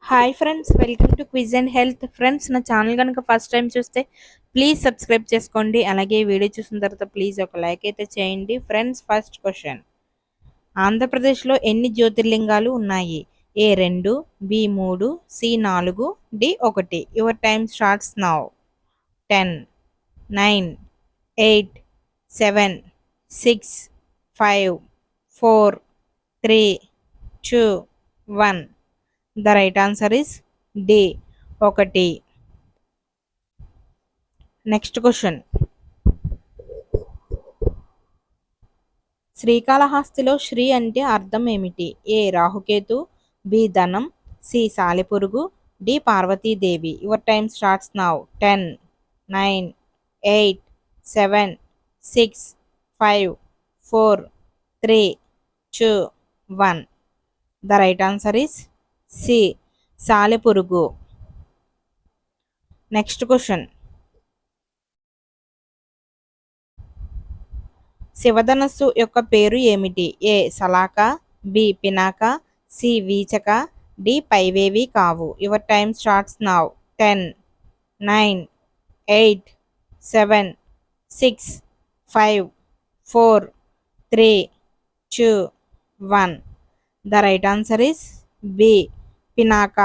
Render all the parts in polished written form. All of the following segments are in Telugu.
Hi friends, welcome to quiz and health. Friends, నా ఛానల్ కనుక ఫస్ట్ టైం చూస్తే ప్లీజ్ సబ్స్క్రైబ్ చేసుకోండి. అలాగే వీడియో చూసిన తర్వాత ప్లీజ్ ఒక లైక్ అయితే చేయండి. ఫ్రెండ్స్, ఫస్ట్ క్వశ్చన్: ఆంధ్రప్రదేశ్లో ఎన్ని జ్యోతిర్లింగాలు ఉన్నాయి? A 2, B 3, C 4, D 1. Your time starts now. 10, 9, 8, 7, 6, 5, 4, 3, 2, 1. The right answer is D. 1. Next question. శ్రీకాళహస్తిలో శ్రీ అంటే అర్థం ఏమిటి? ఏ రాహుకేతు, బి ధనం, సి సాలెపురుగు, D Parvati Devi. Your time starts now. 10, 9, 8, 7, 6, 5, 4, 3, 2, 1. The right answer is C సాలెపురుగు. Next question. శివధనస్సు యొక్క పేరు ఏమిటి? ఏ సలాక, బి పినాక, సి వీచక, డి పైవేవి కావు. Your time starts now. 10, 9, 8, 7, 6, 5, 4, 3, 2, 1. The right answer is B Pinaka.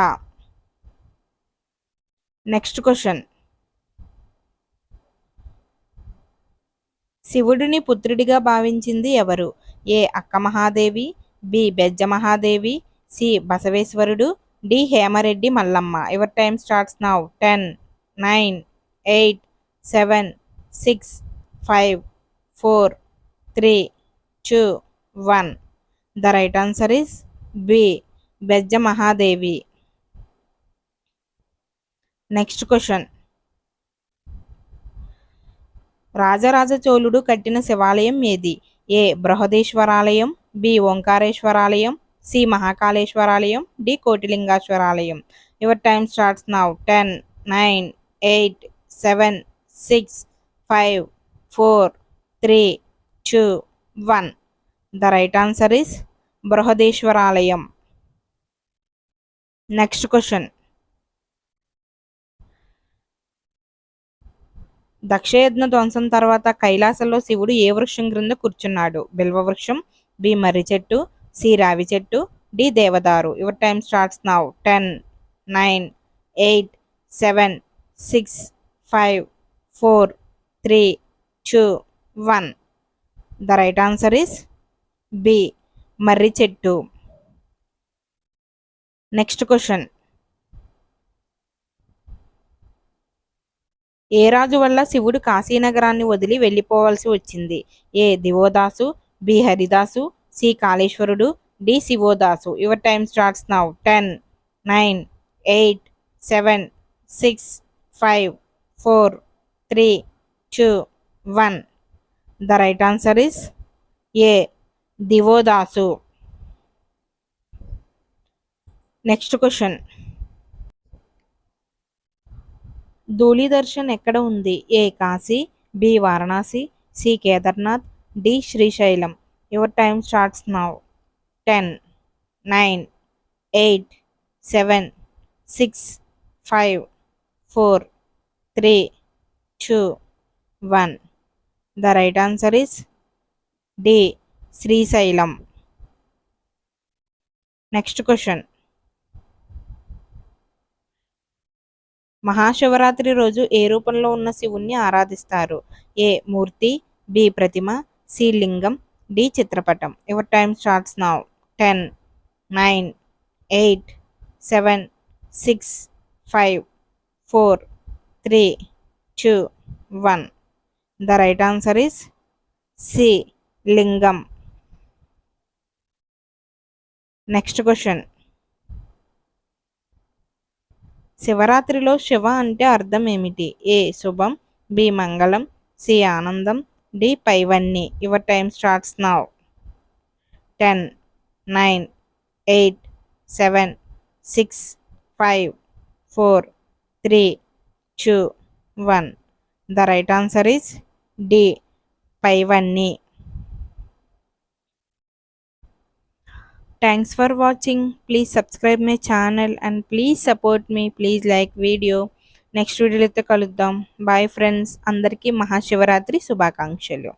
Next question. శివుడిని పుత్రుడిగా భావించింది ఎవరు? A Akkamahadevi, B Bejjamahadevi, C బసవేశ్వరుడు, D Hemareddy Mallamma. Your time starts now. 10, 9, 8, 7, 6, 5, 4, 3, 2, 1. The right answer is B Bejjamahadevi. Next question. Rajaraja చోళుడు కట్టిన శివాలయం ఏది? ఏ బృహదేశ్వరాలయం, బి ఓంకారేశ్వరాలయం, సి మహాకాళేశ్వరాలయం, డి కోటిలింగాశ్వరాలయం. Your time starts now. 10, 9, 8, 7, 6, 5, 4, 3, 2, 1. The right answer is బృహదేశ్వరాలయం. Next question. దక్షయజ్ఞ ధ్వంసం తర్వాత కైలాసంలో శివుడు ఏ వృక్షం క్రింద కూర్చున్నాడు? బిల్వ వృక్షం, బి మర్రి చెట్టు, సి రావి చెట్టు, డి దేవదారు. Your time starts now. 10, 9, 8, 7, 6, 5, 4, 3, 2, 1. The right answer is B మర్రి చెట్టు. Next question. ఏ రాజు వల్ల శివుడు కాశీనగరాన్ని వదిలి వెళ్ళిపోవాల్సి వచ్చింది? ఏ దివోదాసు, బి హరిదాసు, సి కాళేశ్వరుడు, డి శివోదాసు. Your time starts now. 10, 9, 8, 7, 6, 5, 4, 3, 2, 1. The right answer is A దివోదాసు. Next question. ధూళిదర్శన్ ఎక్కడ ఉంది? A Kashi, B Varanasi, C Kedarnath, D Srisailam. Your time starts now. 10, 9, 8, 7, 6, 5, 4, 3, 2, 1. The right answer is D Srisailam. Next question. Mahashivratri రోజు ఏ రూపంలో ఉన్న శివుణ్ణి ఆరాధిస్తారు? ఏ మూర్తి, బి ప్రతిమ, సి లింగం, డి చిత్రపటం. Your time starts now. 10, 9, 8, 7, 6, 5, 4, 3, 2, 1. The right answer is C లింగం. Next question. శివరాత్రిలో శివ అంటే అర్థం ఏమిటి? ఏ శుభం, బి మంగళం, సి ఆనందం, డి పైవన్నీ. Your time starts now. 10, 9, 8, 7, 6, 5, 4, 3, 2, 1. The right answer is D పైవన్నీ. Thanks for watching. Please subscribe my channel and please support me. Please like video. Next వీడియోలో అయితే కలుద్దాం. Bye friends. అందరికీ మహాశివరాత్రి శుభాకాంక్షలు.